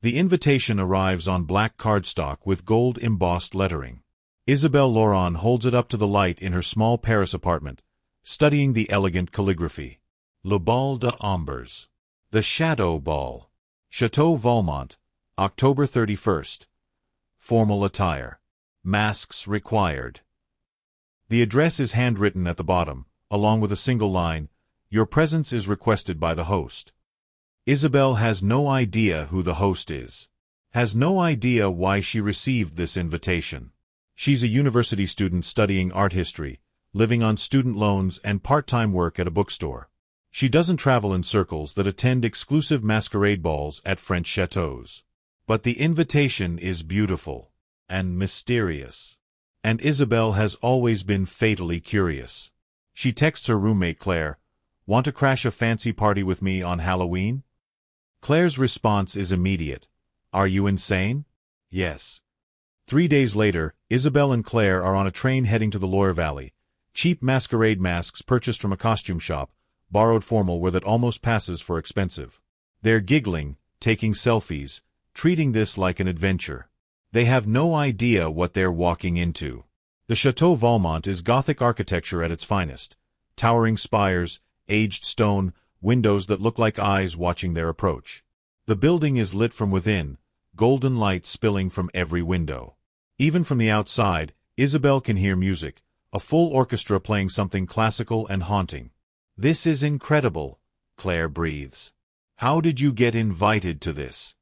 The invitation arrives on black cardstock with gold embossed lettering. Isabelle Laurent holds it up to the light in her small Paris apartment, studying the elegant calligraphy. Le bal de Ombres. The Shadow Ball. Château Valmont, October 31st. Formal attire. Masks required. The address is handwritten at the bottom, along with a single line, "Your presence is requested by the host." Isabelle has no idea who the host is. Has no idea why she received this invitation. She's a university student studying art history, living on student loans and part-time work at a bookstore. She doesn't travel in circles that attend exclusive masquerade balls at French chateaux. But the invitation is beautiful and mysterious. And Isabelle has always been fatally curious. She texts her roommate Claire, "Want to crash a fancy party with me on Halloween?" Claire's response is immediate. "Are you insane?" "Yes." 3 days later, Isabelle and Claire are on a train heading to the Loire Valley. Cheap masquerade masks purchased from a costume shop, borrowed formal wear that almost passes for expensive. They're giggling, taking selfies, treating this like an adventure. They have no idea what they're walking into. The Château Valmont is Gothic architecture at its finest. Towering spires, aged stone, windows that look like eyes watching their approach. The building is lit from within, golden light spilling from every window. Even from the outside, Isabelle can hear music, a full orchestra playing something classical and haunting. "This is incredible," Claire breathes. "How did you get invited to this?"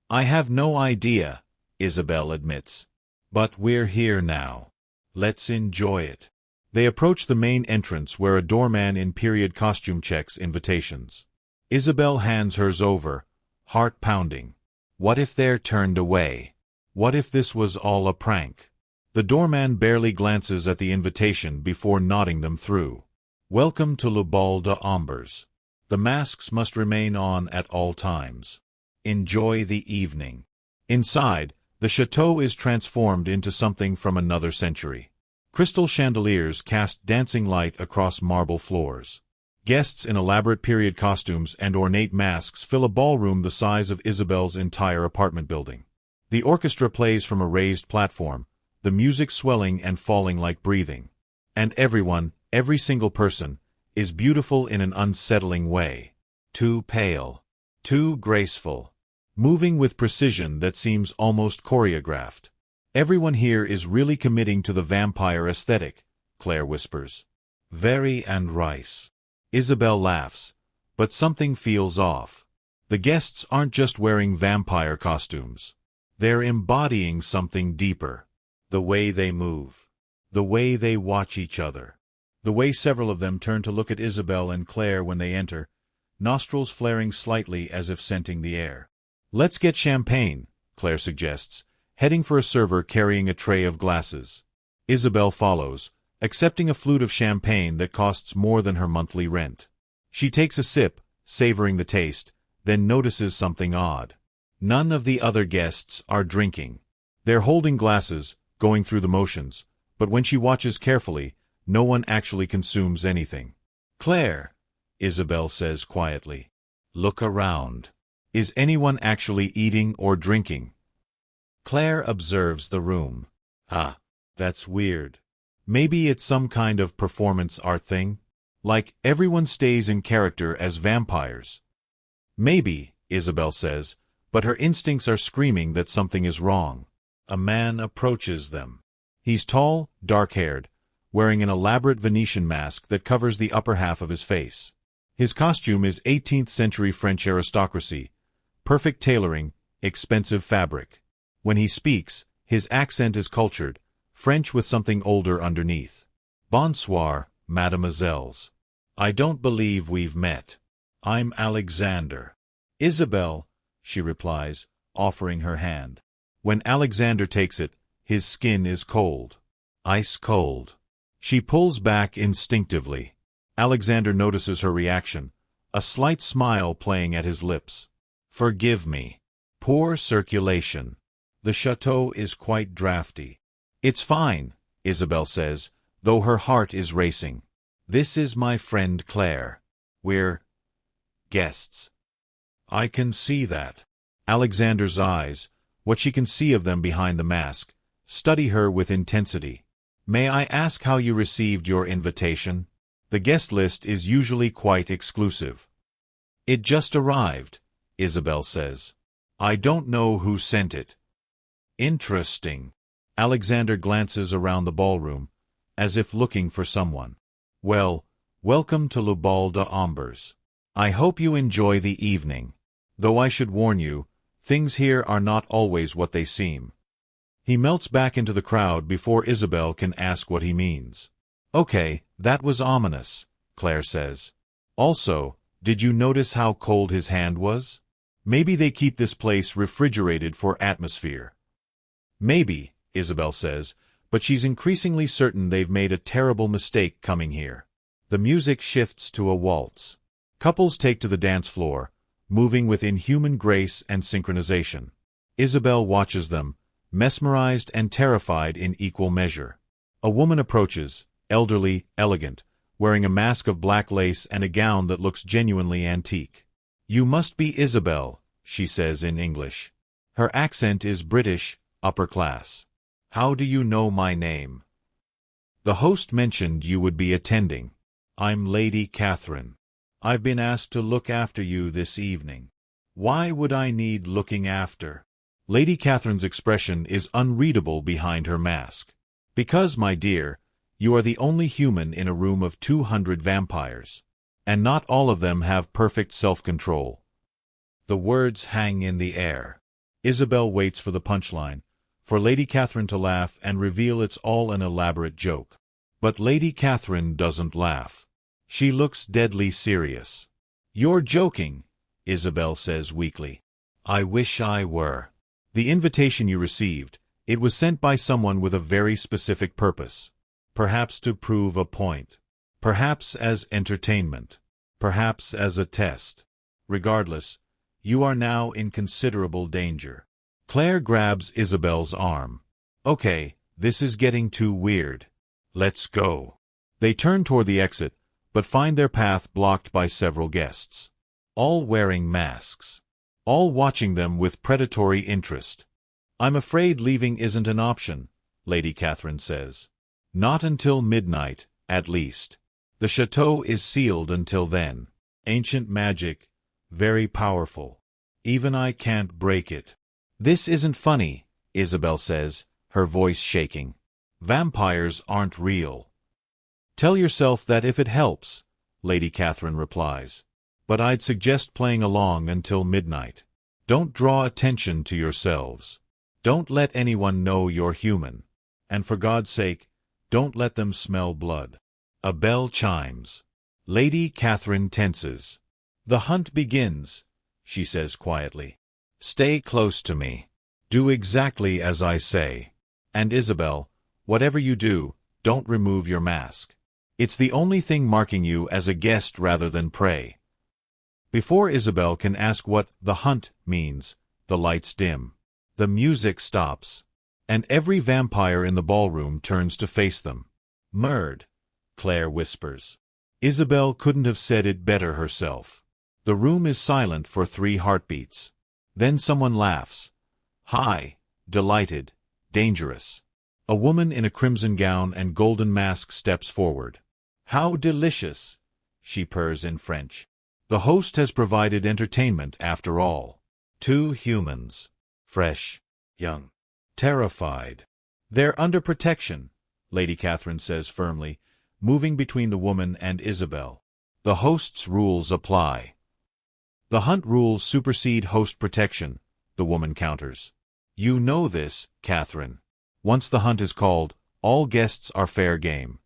"I have no idea," Isabelle admits. "But we're here now. Let's enjoy it." They approach the main entrance where a doorman in period costume checks invitations. Isabelle hands hers over, heart pounding. What if they're turned away? What if this was all a prank? The doorman barely glances at the invitation before nodding them through. "Welcome to Le Bal de Ombres. The masks must remain on at all times. Enjoy the evening." Inside, the chateau is transformed into something from another century. Crystal chandeliers cast dancing light across marble floors. Guests in elaborate period costumes and ornate masks fill a ballroom the size of Isabelle's entire apartment building. The orchestra plays from a raised platform, the music swelling and falling like breathing. And everyone, every single person, is beautiful in an unsettling way. Too pale. Too graceful. Moving with precision that seems almost choreographed. "Everyone here is really committing to the vampire aesthetic," Claire whispers. "Very and rice." Isabelle laughs, but something feels off. The guests aren't just wearing vampire costumes. They're embodying something deeper. The way they move. The way they watch each other. The way several of them turn to look at Isabelle and Claire when they enter, nostrils flaring slightly as if scenting the air. "Let's get champagne," Claire suggests, heading for a server carrying a tray of glasses. Isabelle follows, accepting a flute of champagne that costs more than her monthly rent. She takes a sip, savoring the taste, then notices something odd. None of the other guests are drinking. They're holding glasses, going through the motions, but when she watches carefully, no one actually consumes anything. "Claire," Isabelle says quietly, "look around. Is anyone actually eating or drinking?" Claire observes the room. "Ah, that's weird. Maybe it's some kind of performance art thing? Like everyone stays in character as vampires." "Maybe," Isabelle says, but her instincts are screaming that something is wrong. A man approaches them. He's tall, dark-haired, wearing an elaborate Venetian mask that covers the upper half of his face. His costume is 18th century French aristocracy, perfect tailoring, expensive fabric. When he speaks, his accent is cultured, French with something older underneath. "Bonsoir, mademoiselles. I don't believe we've met. I'm Alexander." "Isabelle," she replies, offering her hand. When Alexander takes it, his skin is cold. Ice cold. She pulls back instinctively. Alexander notices her reaction, a slight smile playing at his lips. "Forgive me. Poor circulation. The chateau is quite drafty." "It's fine," Isabelle says, though her heart is racing. "This is my friend Claire. We're guests." "I can see that." Alexander's eyes, what she can see of them behind the mask, study her with intensity. May I ask how you received your invitation? The guest list is usually quite exclusive. It just arrived, Isabelle says. I don't know who sent it. Interesting. Alexander glances around the ballroom, as if looking for someone. Well, welcome to Le Bal des Ombres. I hope you enjoy the evening. Though I should warn you, things here are not always what they seem. He melts back into the crowd before Isabelle can ask what he means. Okay, that was ominous, Claire says. Also, did you notice how cold his hand was? Maybe they keep this place refrigerated for atmosphere. Maybe, Isabelle says, but she's increasingly certain they've made a terrible mistake coming here. The music shifts to a waltz. Couples take to the dance floor, moving with inhuman grace and synchronization. Isabelle watches them, mesmerized and terrified in equal measure. A woman approaches, elderly, elegant, wearing a mask of black lace and a gown that looks genuinely antique. You must be Isabelle, she says in English. Her accent is British, upper class. How do you know my name? The host mentioned you would be attending. I'm Lady Catherine. I've been asked to look after you this evening. Why would I need looking after? Lady Catherine's expression is unreadable behind her mask. Because, my dear, you are the only human in a room of 200 vampires. And not all of them have perfect self-control. The words hang in the air. Isabelle waits for the punchline, for Lady Catherine to laugh and reveal it's all an elaborate joke. But Lady Catherine doesn't laugh. She looks deadly serious. You're joking, Isabelle says weakly. I wish I were. The invitation you received, it was sent by someone with a very specific purpose. Perhaps to prove a point. Perhaps as entertainment. Perhaps as a test. Regardless, you are now in considerable danger. Claire grabs Isabelle's arm. Okay, this is getting too weird. Let's go. They turn toward the exit, but find their path blocked by several guests. All wearing masks. All watching them with predatory interest. I'm afraid leaving isn't an option, Lady Catherine says. Not until midnight, at least. The château is sealed until then. Ancient magic, very powerful. Even I can't break it. This isn't funny, Isabelle says, her voice shaking. Vampires aren't real. Tell yourself that if it helps, Lady Catherine replies. But I'd suggest playing along until midnight. Don't draw attention to yourselves. Don't let anyone know you're human. And for God's sake, don't let them smell blood. A bell chimes. Lady Catherine tenses. The hunt begins, she says quietly. Stay close to me. Do exactly as I say. And Isabelle, whatever you do, don't remove your mask. It's the only thing marking you as a guest rather than prey. Before Isabelle can ask what the hunt means, the lights dim. The music stops. And every vampire in the ballroom turns to face them. Murd, Claire whispers. Isabelle couldn't have said it better herself. The room is silent for 3 heartbeats. Then someone laughs. High, delighted, dangerous. A woman in a crimson gown and golden mask steps forward. How delicious, she purrs in French. The host has provided entertainment after all. 2 humans. Fresh, young, terrified. They're under protection, Lady Catherine says firmly, moving between the woman and Isabelle. The host's rules apply. The hunt rules supersede host protection, the woman counters. You know this, Catherine. Once the hunt is called, all guests are fair game.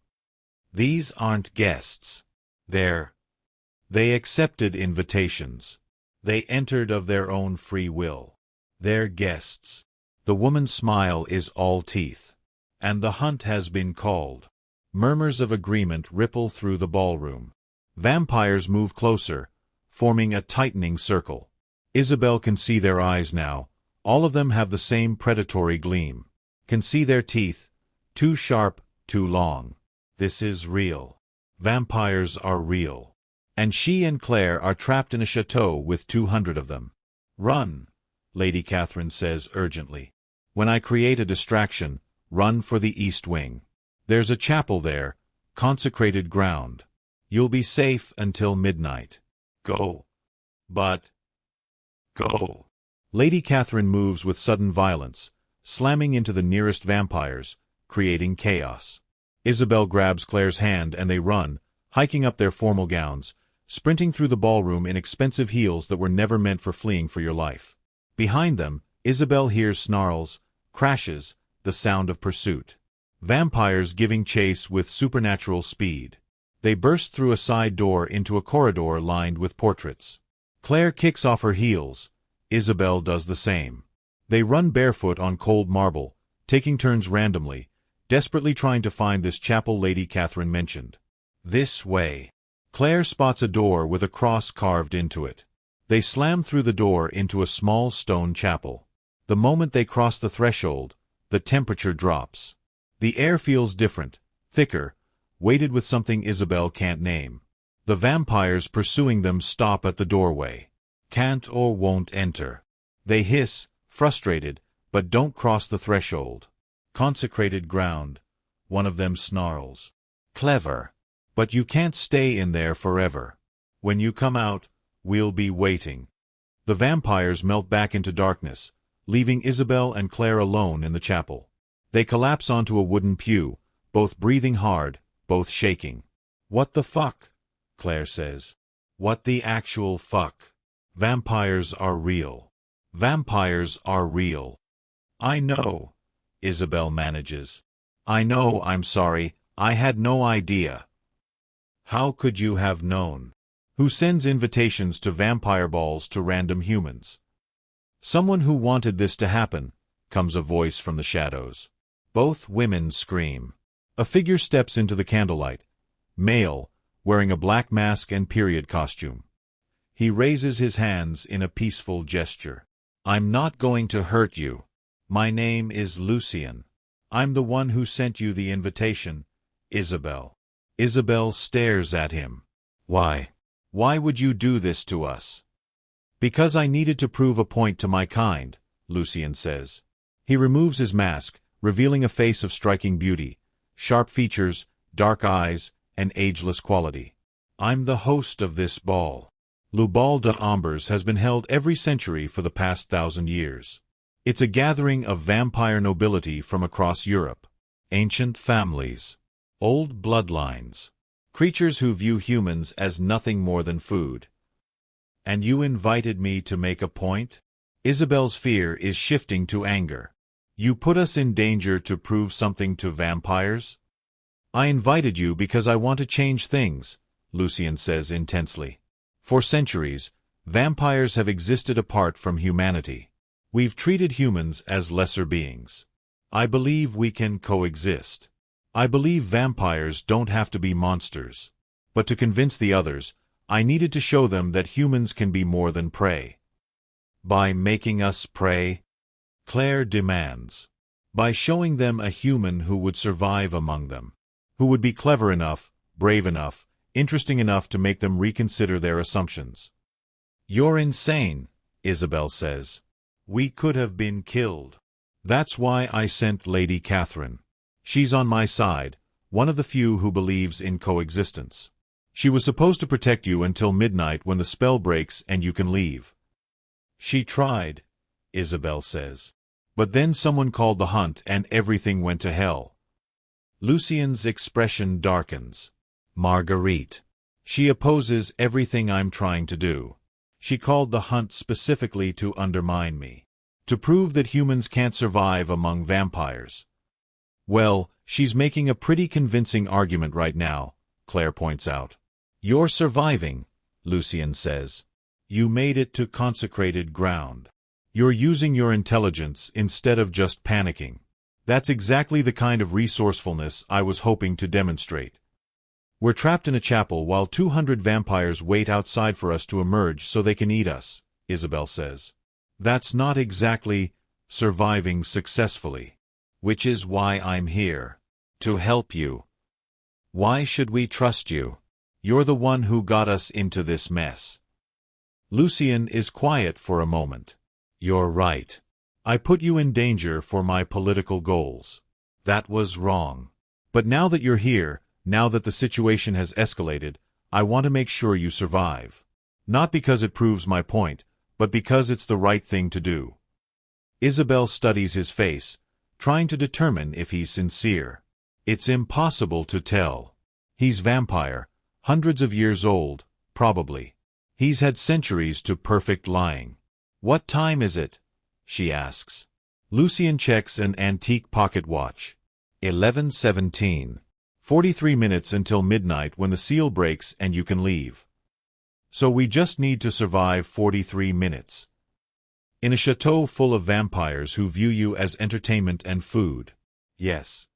These aren't guests. They accepted invitations. They entered of their own free will. They're guests. The woman's smile is all teeth. And the hunt has been called. Murmurs of agreement ripple through the ballroom. Vampires move closer, forming a tightening circle. Isabelle can see their eyes now. All of them have the same predatory gleam. Can see their teeth, too sharp, too long. This is real. Vampires are real. And she and Claire are trapped in a château with 200 of them. Run, Lady Catherine says urgently. When I create a distraction, run for the east wing. There's a chapel there, consecrated ground. You'll be safe until midnight. Go. But. Go. Lady Catherine moves with sudden violence, slamming into the nearest vampires, creating chaos. Isabelle grabs Claire's hand and they run, hiking up their formal gowns, sprinting through the ballroom in expensive heels that were never meant for fleeing for your life. Behind them, Isabelle hears snarls, crashes, the sound of pursuit. Vampires giving chase with supernatural speed. They burst through a side door into a corridor lined with portraits. Claire kicks off her heels. Isabelle does the same. They run barefoot on cold marble, taking turns randomly, desperately trying to find this chapel Lady Catherine mentioned. This way. Claire spots a door with a cross carved into it. They slam through the door into a small stone chapel. The moment they cross the threshold, the temperature drops. The air feels different, thicker, weighted with something Isabelle can't name. The vampires pursuing them stop at the doorway. Can't or won't enter. They hiss, frustrated, but don't cross the threshold. Consecrated ground. One of them snarls. Clever. But you can't stay in there forever. When you come out, we'll be waiting. The vampires melt back into darkness, leaving Isabelle and Claire alone in the chapel. They collapse onto a wooden pew, both breathing hard, both shaking. What the fuck? Claire says. What the actual fuck? Vampires are real. Vampires are real. I know, Isabelle manages. I know, I'm sorry, I had no idea. How could you have known? Who sends invitations to vampire balls to random humans? Someone who wanted this to happen, comes a voice from the shadows. Both women scream. A figure steps into the candlelight. Male, wearing a black mask and period costume. He raises his hands in a peaceful gesture. I'm not going to hurt you. My name is Lucien. I'm the one who sent you the invitation, Isabelle. Isabelle stares at him. Why? Why would you do this to us? Because I needed to prove a point to my kind, Lucien says. He removes his mask, revealing a face of striking beauty, sharp features, dark eyes, and ageless quality. I'm the host of this ball. Le Bal de Ombres has been held every century for the past 1,000 years. It's a gathering of vampire nobility from across Europe. Ancient families. Old bloodlines. Creatures who view humans as nothing more than food. And you invited me to make a point? Isabelle's fear is shifting to anger. You put us in danger to prove something to vampires? I invited you because I want to change things, Lucien says intensely. For centuries, vampires have existed apart from humanity. We've treated humans as lesser beings. I believe we can coexist. I believe vampires don't have to be monsters. But to convince the others, I needed to show them that humans can be more than prey. By making us prey? Claire demands. By showing them a human who would survive among them. Who would be clever enough, brave enough, interesting enough to make them reconsider their assumptions. You're insane, Isabelle says. We could have been killed. That's why I sent Lady Catherine. She's on my side, one of the few who believes in coexistence. She was supposed to protect you until midnight when the spell breaks and you can leave. She tried, Isabelle says. But then someone called the hunt and everything went to hell. Lucien's expression darkens. Marguerite. She opposes everything I'm trying to do. She called the hunt specifically to undermine me. To prove that humans can't survive among vampires. Well, she's making a pretty convincing argument right now, Claire points out. You're surviving, Lucien says. You made it to consecrated ground. You're using your intelligence instead of just panicking. That's exactly the kind of resourcefulness I was hoping to demonstrate. We're trapped in a chapel while 200 vampires wait outside for us to emerge so they can eat us, Isabelle says. That's not exactly surviving successfully. Which is why I'm here. To help you. Why should we trust you? You're the one who got us into this mess. Lucien is quiet for a moment. You're right. I put you in danger for my political goals. That was wrong. But now that you're here, now that the situation has escalated, I want to make sure you survive. Not because it proves my point, but because it's the right thing to do. Isabelle studies his face, trying to determine if he's sincere. It's impossible to tell. He's vampire, hundreds of years old, probably. He's had centuries to perfect lying. What time is it? She asks. Lucien checks an antique pocket watch. 11:17. 43 minutes until midnight when the seal breaks and you can leave. So we just need to survive 43 minutes. In a chateau full of vampires who view you as entertainment and food. Yes.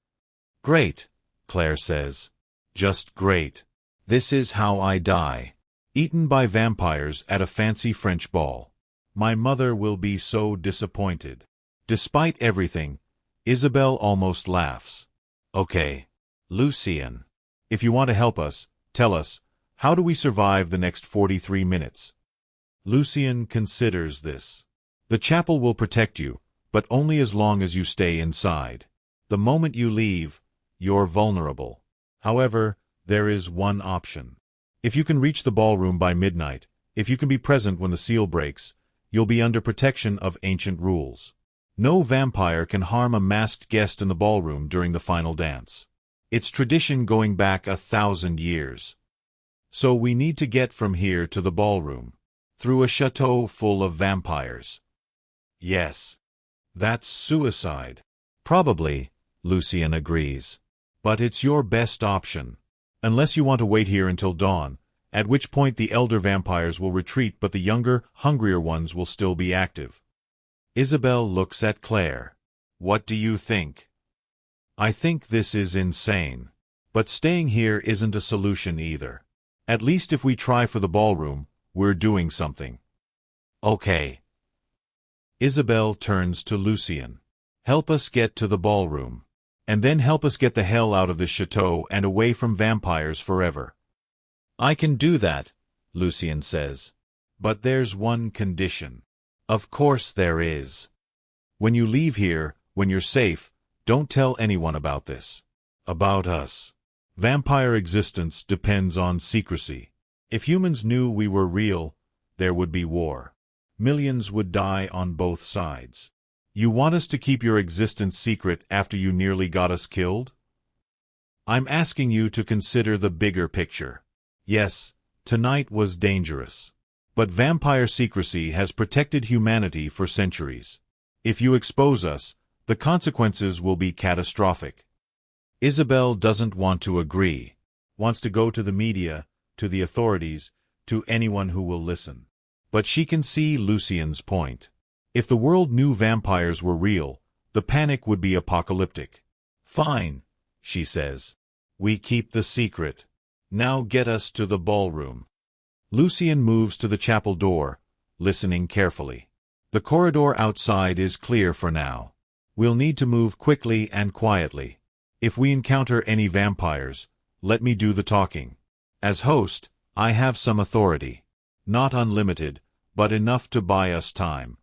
Great, Claire says. Just great. This is how I die. Eaten by vampires at a fancy French ball. My mother will be so disappointed. Despite everything, Isabelle almost laughs. Okay. Lucien. If you want to help us, tell us, how do we survive the next 43 minutes? Lucien considers this. The chapel will protect you, but only as long as you stay inside. The moment you leave, you're vulnerable. However, there is one option. If you can reach the ballroom by midnight, if you can be present when the seal breaks, you'll be under protection of ancient rules. No vampire can harm a masked guest in the ballroom during the final dance. It's tradition going back 1,000 years. So we need to get from here to the ballroom, through a chateau full of vampires. Yes. That's suicide. Probably, Lucien agrees. But it's your best option. Unless you want to wait here until dawn, at which point the elder vampires will retreat but the younger, hungrier ones will still be active. Isabelle looks at Claire. What do you think? I think this is insane. But staying here isn't a solution either. At least if we try for the ballroom, we're doing something. Okay. Isabelle turns to Lucien. Help us get to the ballroom. And then help us get the hell out of this chateau and away from vampires forever. I can do that, Lucien says. But there's one condition. Of course there is. When you leave here, when you're safe, don't tell anyone about this. About us. Vampire existence depends on secrecy. If humans knew we were real, there would be war. Millions would die on both sides. You want us to keep your existence secret after you nearly got us killed? I'm asking you to consider the bigger picture. Yes, tonight was dangerous. But vampire secrecy has protected humanity for centuries. If you expose us, the consequences will be catastrophic. Isabelle doesn't want to agree, wants to go to the media, to the authorities, to anyone who will listen. But she can see Lucien's point. If the world knew vampires were real, the panic would be apocalyptic. Fine, she says. We keep the secret. Now get us to the ballroom. Lucien moves to the chapel door, listening carefully. The corridor outside is clear for now. We'll need to move quickly and quietly. If we encounter any vampires, let me do the talking. As host, I have some authority. Not unlimited, but enough to buy us time.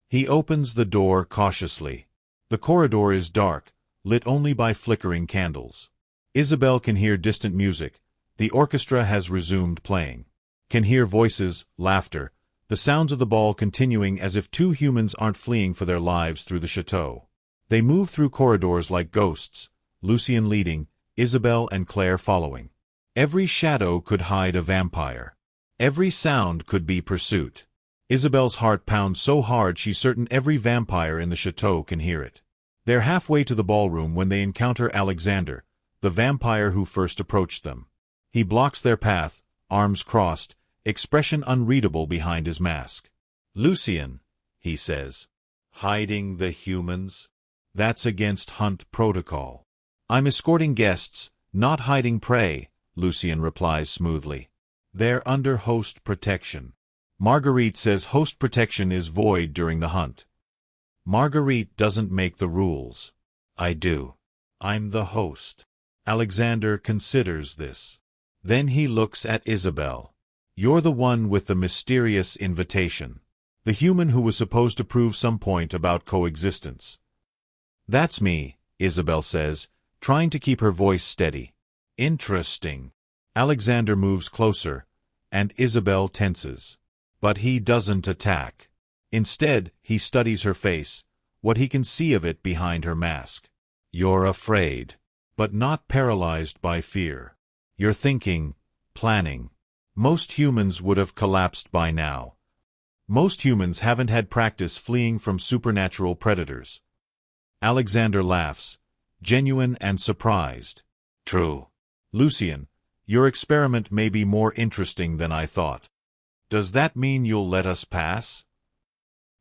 He opens the door cautiously. The corridor is dark, lit only by flickering candles. Isabelle can hear distant music. The orchestra has resumed playing. Can hear voices, laughter, the sounds of the ball continuing as if two humans aren't fleeing for their lives through the chateau. They move through corridors like ghosts, Lucien leading, Isabelle and Claire following. Every shadow could hide a vampire. Every sound could be pursuit. Isabelle's heart pounds so hard she's certain every vampire in the chateau can hear it. They're halfway to the ballroom when they encounter Alexander, the vampire who first approached them. He blocks their path, arms crossed, expression unreadable behind his mask. Lucien, he says. Hiding the humans? That's against hunt protocol. I'm escorting guests, not hiding prey, Lucien replies smoothly. They're under host protection. Marguerite says host protection is void during the hunt. Marguerite doesn't make the rules. I do. I'm the host. Alexander considers this. Then he looks at Isabelle. You're the one with the mysterious invitation. the human who was supposed to prove some point about coexistence. That's me, Isabelle says, trying to keep her voice steady. Interesting. Alexander moves closer, and Isabelle tenses. But he doesn't attack. Instead, he studies her face, what he can see of it behind her mask. You're afraid, but not paralyzed by fear. You're thinking, planning. Most humans would have collapsed by now. Most humans haven't had practice fleeing from supernatural predators. Alexander laughs, genuine and surprised. True. Lucien, your experiment may be more interesting than I thought. Does that mean you'll let us pass?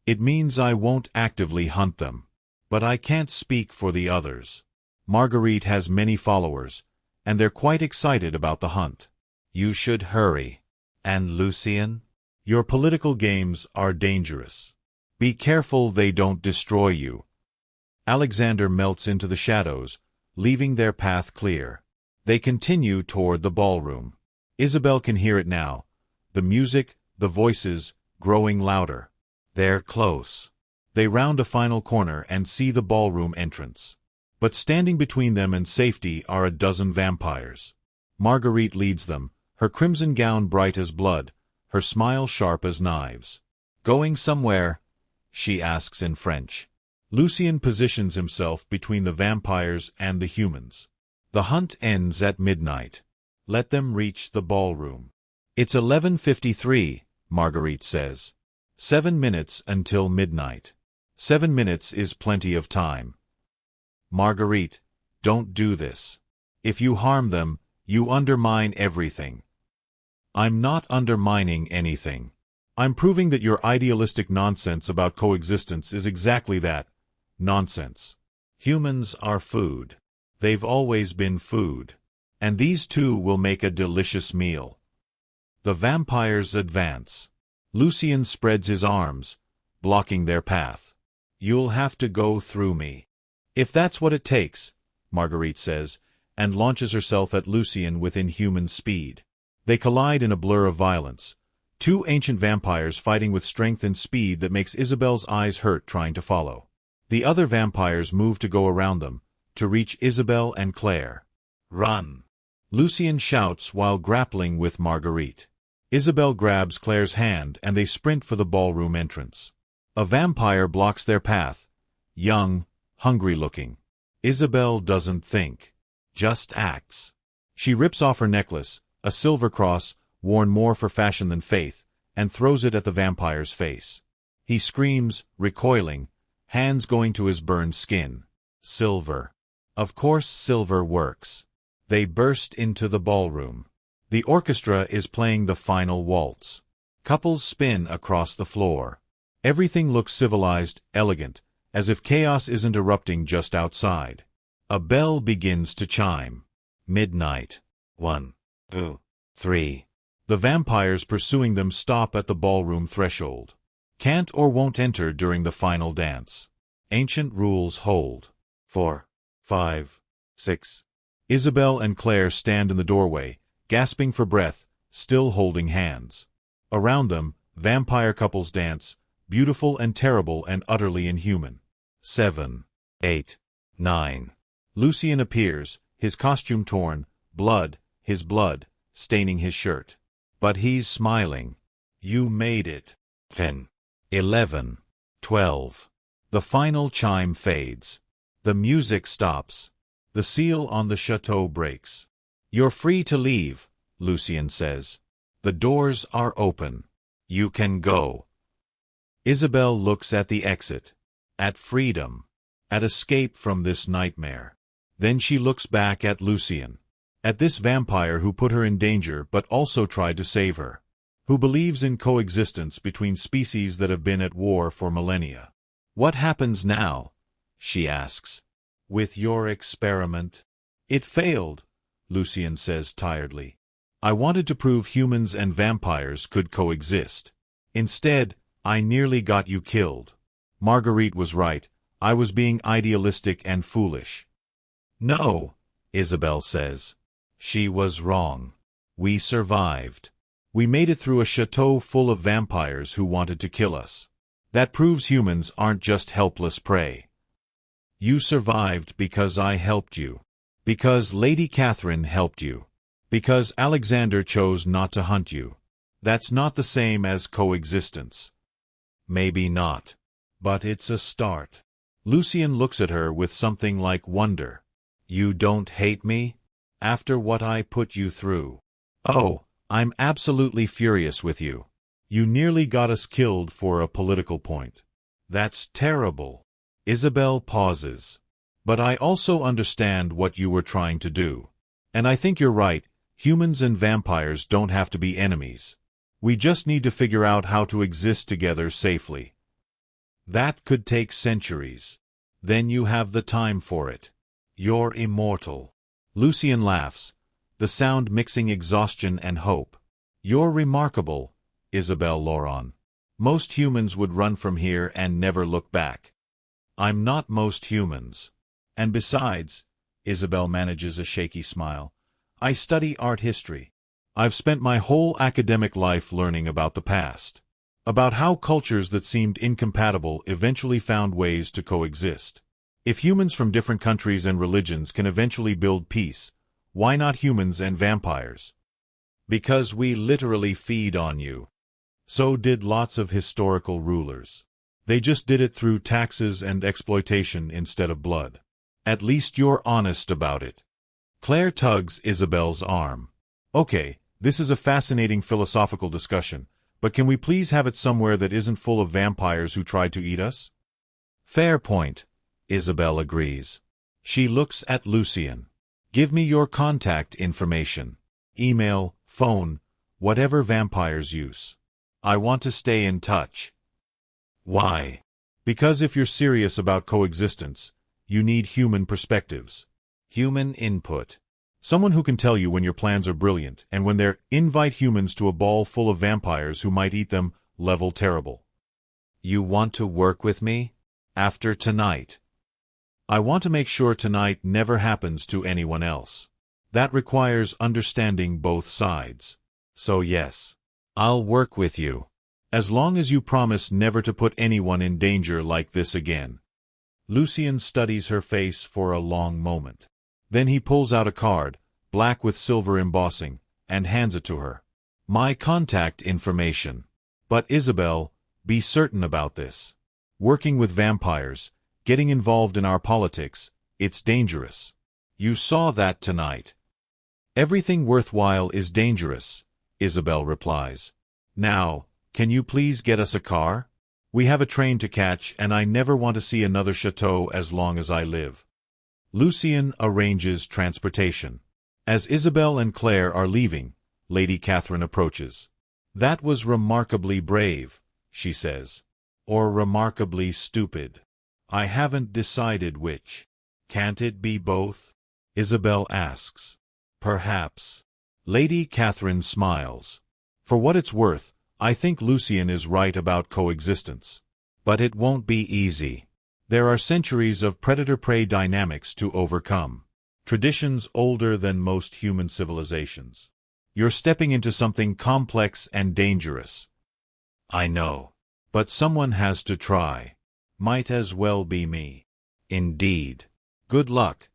It means I won't actively hunt them. But I can't speak for the others. Marguerite has many followers, and they're quite excited about the hunt. You should hurry. And Lucien? Your political games are dangerous. Be careful they don't destroy you. Alexander melts into the shadows, leaving their path clear. They continue toward the ballroom. Isabelle can hear it now. The music, the voices, growing louder. They're close. They round a final corner and see the ballroom entrance. But standing between them and safety are a dozen vampires. Marguerite leads them, her crimson gown bright as blood, her smile sharp as knives. Going somewhere? She asks in French. Lucien positions himself between the vampires and the humans. The hunt ends at midnight. Let them reach the ballroom. It's 11:53, Marguerite says. 7 minutes until midnight. 7 minutes is plenty of time. Marguerite, don't do this. If you harm them, you undermine everything. I'm not undermining anything. I'm proving that your idealistic nonsense about coexistence is exactly that, nonsense. Humans are food. They've always been food. And these two will make a delicious meal. The vampires advance. Lucien spreads his arms, blocking their path. You'll have to go through me. If that's what it takes, Marguerite says, and launches herself at Lucien with inhuman speed. They collide in a blur of violence. Two ancient vampires fighting with strength and speed that makes Isabelle's eyes hurt trying to follow. The other vampires move to go around them, to reach Isabelle and Claire. Run! Lucien shouts while grappling with Marguerite. Isabelle grabs Claire's hand and they sprint for the ballroom entrance. A vampire blocks their path, young, hungry-looking. Isabelle doesn't think, just acts. She rips off her necklace, a silver cross, worn more for fashion than faith, and throws it at the vampire's face. He screams, recoiling, hands going to his burned skin. Silver. Of course silver works. They burst into the ballroom. The orchestra is playing the final waltz. Couples spin across the floor. Everything looks civilized, elegant, as if chaos isn't erupting just outside. A bell begins to chime. Midnight. 1, 2, 3. The vampires pursuing them stop at the ballroom threshold. Can't or won't enter during the final dance. Ancient rules hold. 4, 5, 6. Isabelle and Claire stand in the doorway, gasping for breath, still holding hands. Around them, vampire couples dance, beautiful and terrible and utterly inhuman. 7, 8, 9. Lucien appears, his costume torn, his blood, staining his shirt. But he's smiling. You made it. 10, 11, 12. The final chime fades. The music stops. The seal on the château breaks. You're free to leave, Lucien says. The doors are open. You can go. Isabelle looks at the exit. At freedom. At escape from this nightmare. Then she looks back at Lucien. At this vampire who put her in danger but also tried to save her. Who believes in coexistence between species that have been at war for millennia. What happens now? She asks. With your experiment? It failed, Lucien says tiredly. I wanted to prove humans and vampires could coexist. Instead, I nearly got you killed. Marguerite was right. I was being idealistic and foolish. No, Isabelle says. She was wrong. We survived. We made it through a château full of vampires who wanted to kill us. That proves humans aren't just helpless prey. You survived because I helped you. Because Lady Catherine helped you. Because Alexander chose not to hunt you. That's not the same as coexistence. Maybe not. But it's a start. Lucien looks at her with something like wonder. You don't hate me? After what I put you through? Oh, I'm absolutely furious with you. You nearly got us killed for a political point. That's terrible. Isabelle pauses. But I also understand what you were trying to do. And I think you're right, humans and vampires don't have to be enemies. We just need to figure out how to exist together safely. That could take centuries. Then you have the time for it. You're immortal. Lucien laughs, the sound mixing exhaustion and hope. You're remarkable, Isabelle Laurent. Most humans would run from here and never look back. I'm not most humans. And besides, Isabelle manages a shaky smile, I study art history. I've spent my whole academic life learning about the past. About how cultures that seemed incompatible eventually found ways to coexist. If humans from different countries and religions can eventually build peace, why not humans and vampires? Because we literally feed on you. So did lots of historical rulers. They just did it through taxes and exploitation instead of blood. At least you're honest about it. Claire tugs Isabelle's arm. Okay, this is a fascinating philosophical discussion, but can we please have it somewhere that isn't full of vampires who tried to eat us? Fair point, Isabelle agrees. She looks at Lucien. Give me your contact information. Email, phone, whatever vampires use. I want to stay in touch. Why? Because if you're serious about coexistence, you need human perspectives. Human input. Someone who can tell you when your plans are brilliant and when they're invite humans to a ball full of vampires who might eat them, level terrible. You want to work with me? After tonight. I want to make sure tonight never happens to anyone else. That requires understanding both sides. So yes, I'll work with you. As long as you promise never to put anyone in danger like this again. Lucien studies her face for a long moment. Then he pulls out a card, black with silver embossing, and hands it to her. My contact information. But Isabelle, be certain about this. Working with vampires, getting involved in our politics, it's dangerous. You saw that tonight. Everything worthwhile is dangerous, Isabelle replies. Now, can you please get us a car? We have a train to catch and I never want to see another château as long as I live. Lucien arranges transportation. As Isabelle and Claire are leaving, Lady Catherine approaches. That was remarkably brave, she says. Or remarkably stupid. I haven't decided which. Can't it be both? Isabelle asks. Perhaps. Lady Catherine smiles. For what it's worth, I think Lucien is right about coexistence. But it won't be easy. There are centuries of predator-prey dynamics to overcome. Traditions older than most human civilizations. You're stepping into something complex and dangerous. I know. But someone has to try. Might as well be me. Indeed. Good luck,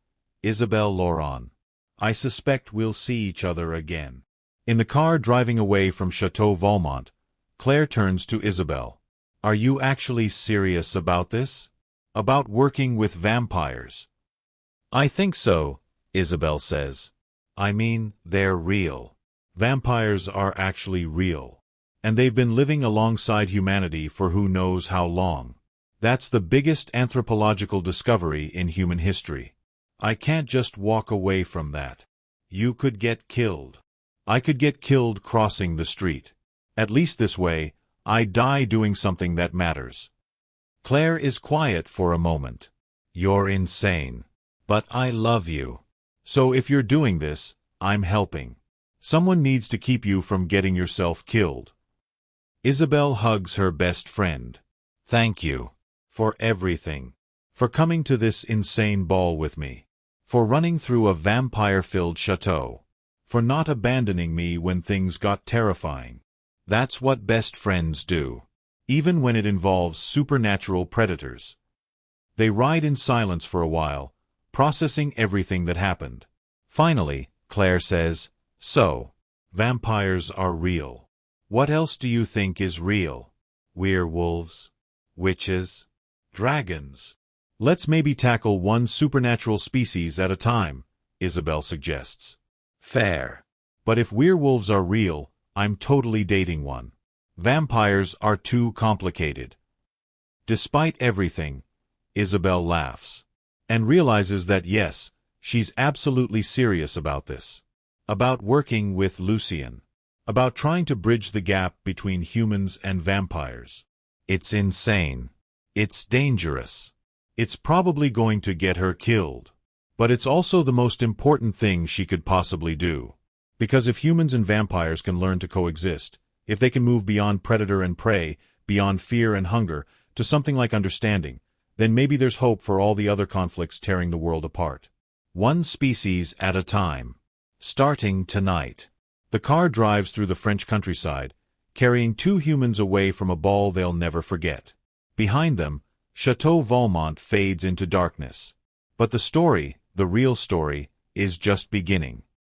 Isabelle Laurent. I suspect we'll see each other again. In the car driving away from Château Valmont, Claire turns to Isabelle. Are you actually serious about this? About working with vampires? I think so, Isabelle says. I mean, they're real. Vampires are actually real. And they've been living alongside humanity for who knows how long. That's the biggest anthropological discovery in human history. I can't just walk away from that. You could get killed. I could get killed crossing the street. At least this way, I die doing something that matters. Claire is quiet for a moment. You're insane. But I love you. So if you're doing this, I'm helping. Someone needs to keep you from getting yourself killed. Isabelle hugs her best friend. Thank you. For everything. For coming to this insane ball with me. For running through a vampire-filled château. For not abandoning me when things got terrifying. That's what best friends do. even when it involves supernatural predators. They ride in silence for a while, processing everything that happened. Finally, Claire says, "So, vampires are real. What else do you think is real? Werewolves? Witches? Dragons? Let's maybe tackle one supernatural species at a time," Isabelle suggests. Fair. But if werewolves are real, I'm totally dating one. Vampires are too complicated. Despite everything, Isabelle laughs. And realizes that yes, she's absolutely serious about this. About working with Lucien. About trying to bridge the gap between humans and vampires. It's insane. It's dangerous. It's probably going to get her killed. But it's also the most important thing she could possibly do. Because if humans and vampires can learn to coexist, if they can move beyond predator and prey, beyond fear and hunger, to something like understanding, then maybe there's hope for all the other conflicts tearing the world apart. One species at a time. Starting tonight. The car drives through the French countryside, carrying two humans away from a ball they'll never forget. Behind them, Château Valmont fades into darkness. But the story, the real story, is just beginning.